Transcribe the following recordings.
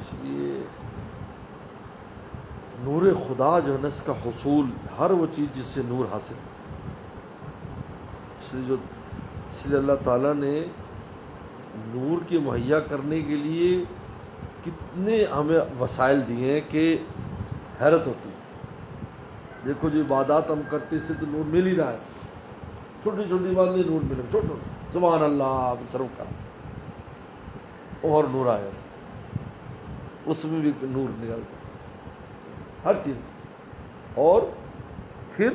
اس لیے نور خدا جو ہے نا، اس کا حصول ہر وہ چیز جس سے نور حاصل، اس لیے اللہ تعالیٰ نے نور کے مہیا کرنے کے لیے کتنے ہمیں وسائل دیے ہیں کہ حیرت ہوتی ہے۔ دیکھو جو عبادات ہم کرتے اس سے تو نور مل ہی رہا ہے، چھوٹی چھوٹی بات میں نور ملے، چھوٹا سبحان اللہ صرف کا اور نور آیا، اس میں بھی نور نکلتا ہر چیز۔ اور پھر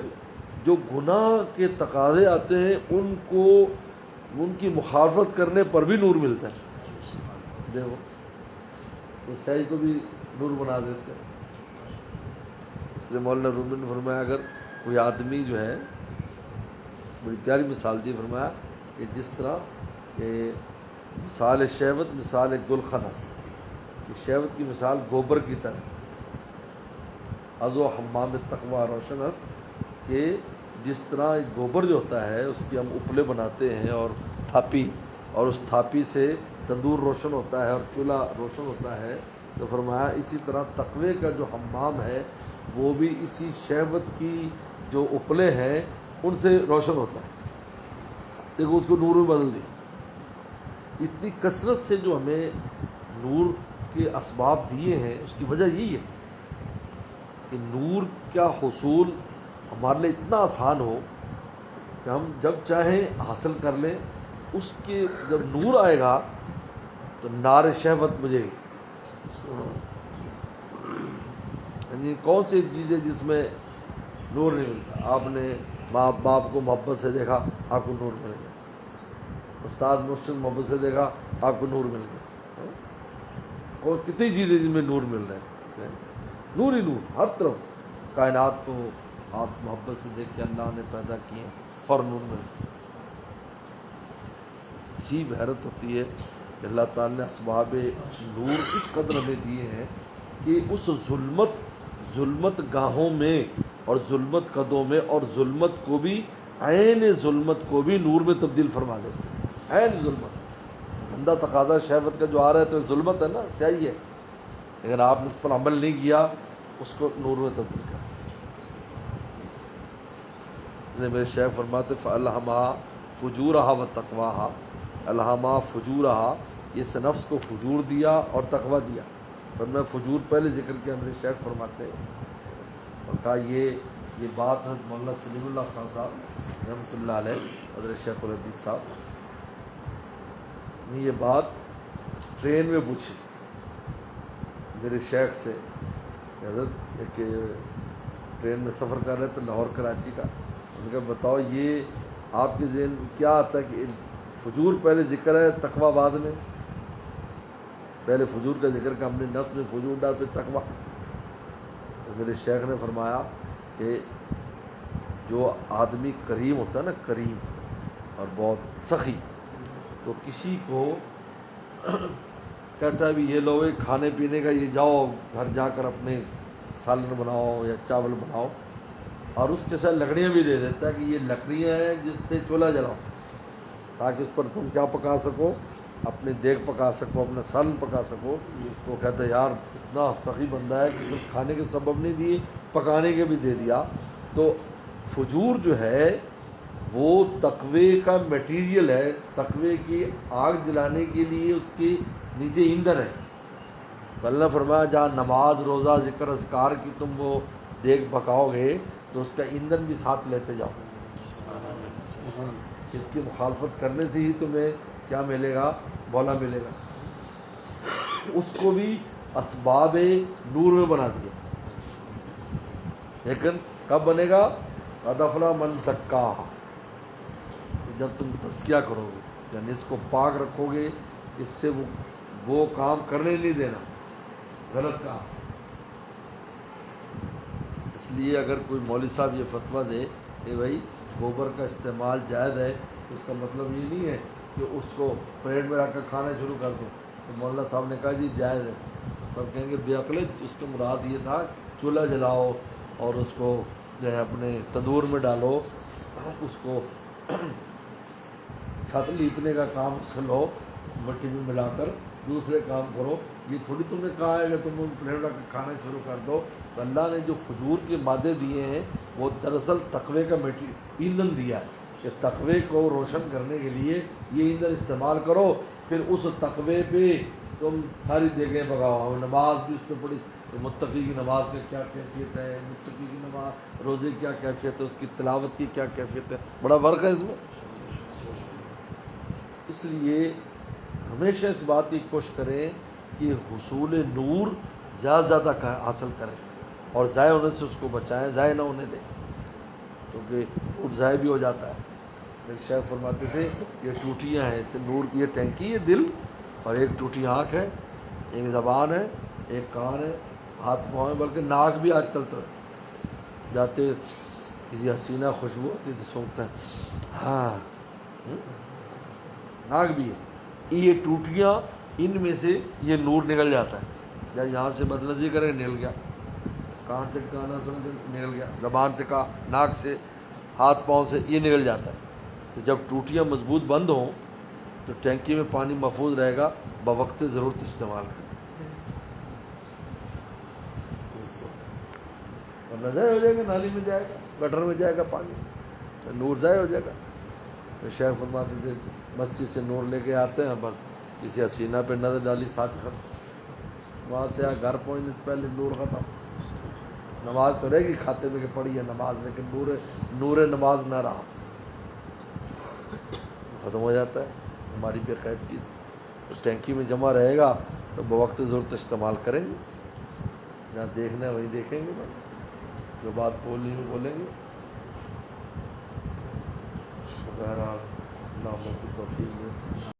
جو گناہ کے تقاضے آتے ہیں ان کی مخالفت کرنے پر بھی نور ملتا ہے۔ دیکھو عیسائی کو بھی نور بنا دیتے ہیں۔ اس لیے مولانا رومی نے فرمایا اگر کوئی آدمی جو ہے، بڑی پیاری مثال دی، فرمایا کہ جس طرح کہ مثال شہوت مثال ایک گلخن ہے، شہوت کی مثال گوبر کی طرح، ازو حمام تقوی روشن است، کہ جس طرح گوبر جو ہوتا ہے اس کی ہم اپلے بناتے ہیں اور تھاپی، اور اس تھاپی سے تندور روشن ہوتا ہے اور چولہا روشن ہوتا ہے، تو فرمایا اسی طرح تقوی کا جو حمام ہے وہ بھی اسی شہوت کی جو اپلے ہیں ان سے روشن ہوتا ہے۔ دیکھو اس کو نور میں بدل دی۔ اتنی کثرت سے جو ہمیں نور کے اسباب دیے ہیں اس کی وجہ یہی ہے کہ نور کا حصول ہمارے لیے اتنا آسان ہو کہ ہم جب چاہیں حاصل کر لیں۔ اس کے جب نور آئے گا تو نار شہوت بجھے گی۔ یعنی کون سی چیز ہے جس میں نور نہیں ملتا؟ آپ نے ماں باپ کو محبت سے دیکھا، آپ کو نور مل گیا۔ استاد مرشد محبت سے دیکھا، آپ کو نور مل گیا۔ اور کتنی چیزیں جن میں نور مل رہے ہیں، نور ہی نور ہر طرف۔ کائنات کو آپ محبت سے دیکھ کے اللہ نے پیدا کیے اور نور مل گیا۔ عجیب حیرت ہوتی ہے کہ اللہ تعالیٰ نے اسباب نور اس قدر ہمیں دیے ہیں کہ اس ظلمت گاہوں میں اور ظلمت قدوں میں اور ظلمت کو بھی، عین ظلمت کو بھی نور میں تبدیل فرما دیتے ہیں۔ عین ظلمت، گندا تقاضا شہوت کا جو آ رہا ہے تو ظلمت ہے نا، چاہیے، لیکن آپ نے اس پر عمل نہیں کیا، اس کو نور میں تبدیل کر۔ میرے شیخ فرماتے فَأَلْهَمَهَا فُجُورَهَا وَتَقْوَاهَا، الہمہ فجورہا، اس نفس کو فجور دیا اور تقوی دیا۔ پر میں فجور پہلے ذکر کیا، میرے شیخ فرماتے ہیں اور کہا یہ بات حضرت مولانا سلیم اللہ خان صاحب رحمۃ اللہ علیہ، حضرت شیخ الحدیث صاحب نے یہ بات ٹرین میں پوچھی میرے شیخ سے کہ حضرت ایک ٹرین میں سفر کر رہے تھے لاہور کراچی کا، ان کا بتاؤ یہ آپ کے ذہن میں کیا آتا ہے کہ فجور پہلے ذکر ہے تقوی بعد میں؟ پہلے فجور کا ذکر کہ ہم نے نفس میں فجور ڈالا تو تقوی۔ تو میرے شیخ نے فرمایا کہ جو آدمی کریم ہوتا ہے نا، کریم اور بہت سخی، تو کسی کو کہتا ہے بھی یہ لو کھانے پینے کا، یہ جاؤ گھر جا کر اپنے سالن بناؤ یا چاول بناؤ، اور اس کے ساتھ لکڑیاں بھی دے دیتا ہے کہ یہ لکڑیاں ہیں جس سے چولہا جلاؤ تاکہ اس پر تم کیا پکا سکو، اپنے دیگ پکا سکو، اپنا سالن پکا سکو۔ تو کہتا ہے یار اتنا سخی بندہ ہے کہ صرف کھانے کے سبب نہیں دیے، پکانے کے بھی دے دیا۔ تو فجور جو ہے وہ تقوی کا میٹیریل ہے، تقوی کی آگ جلانے کے لیے اس کے نیچے ایندھن ہے۔ تو اللہ نے فرمایا جہاں نماز روزہ ذکر اذکار کی تم وہ دیگ پکاؤ گے تو اس کا ایندھن بھی ساتھ لیتے جاؤ۔ اس کی مخالفت کرنے سے ہی تمہیں کیا ملے گا؟ مولا ملے گا۔ اس کو بھی اسباب نور میں بنا دیا، لیکن کب بنے گا؟ قد افلح من زکاہا، جب تم تزکیہ کرو گے، یعنی اس کو پاک رکھو گے، اس سے وہ کام کرنے نہیں دینا، غلط کام۔ اس لیے اگر کوئی مولوی صاحب یہ فتویٰ دے کہ بھائی گوبر کا استعمال جائز ہے، تو اس کا مطلب یہ نہیں ہے کہ اس کو پلیٹ میں رکھ کر کھانا شروع کر دو۔ تو مولانا صاحب نے کہا جی جائز ہے، سب کہیں گے بے عقل، اس کا مراد یہ تھا چولہا جلاؤ اور اس کو جو ہے اپنے تندور میں ڈالو، اس کو چھت لیپنے کا کام سے لو، مٹی میں ملا کر دوسرے کام کرو. یہ تھوڑی تم نے کہا ہے کہ تم ان پلیٹ اٹھا کے کھانا شروع کر دو. تو اللہ نے جو فجور کے مادے دیے ہیں وہ دراصل تقوی کا ایندھن دیا ہے کہ تقوی کو روشن کرنے کے لیے یہ ایندھن استعمال کرو. پھر اس تقوی پہ تم ساری دیگیں پکاؤ. نماز بھی اس پہ پڑھی تو متقی کی نماز کی کیا کیفیت ہے, متقی کی نماز روزے کی کیا کیفیت ہے, اس کی تلاوت کی کیا کیفیت ہے, بڑا فرق ہے اس میں. اس لیے ہمیشہ اس بات کی کوشش کریں کہ حصول نور زیادہ زیادہ حاصل کریں اور ضائع ہونے سے اس کو بچائیں, ضائع نہ ہونے دیں, کیونکہ نور ضائع بھی ہو جاتا ہے. میرے شیخ فرماتے تھے یہ ٹوٹیاں ہیں, اس سے نور کی یہ ٹینکی ہے دل, اور ایک ٹوٹی آنکھ ہے, ایک زبان ہے, ایک کان ہے, ہاتھ پاؤں ہے, بلکہ ناک بھی آج کل تو جاتے کسی حسینہ خوشبو ہوتی تو سونگتا ہے ہاں, ناک بھی ہے. یہ ٹوٹیاں ان میں سے یہ نور نکل جاتا ہے. جب یہاں سے بدلزی کرے نکل گیا, کان سے گانا سن کے نکل گیا, زبان سے کہا, ناک سے, ہاتھ پاؤں سے, یہ نکل جاتا ہے. تو جب ٹوٹیاں مضبوط بند ہوں تو ٹینکی میں پانی محفوظ رہے گا, بوقت ضرورت استعمال کریں. ورنہ ضائع ہو جائے گا, نالی میں جائے گا, گٹر میں جائے گا پانی, تو نور ضائع ہو جائے گا. تو شیخ فرماتے تھے مسجد سے نور لے کے آتے ہیں, بس کسی حسینہ پہ نظر ڈالی, ساتھ ختم. وہاں سے گھر پہنچنے سے پہلے نور ختم. نماز تو رہے گی کھاتے میں کہ پڑھی ہے نماز, لیکن نور نماز نہ رہا, ختم ہو جاتا ہے. ہماری بے قاعدگی سے ٹینکی میں جمع رہے گا تو بوقت ضرورت استعمال کریں گے. جہاں دیکھنا ہے وہیں دیکھیں گے, بس جو بات بولنی ہے بولیں گے. بہرحال اللہ کی توفیق ہے.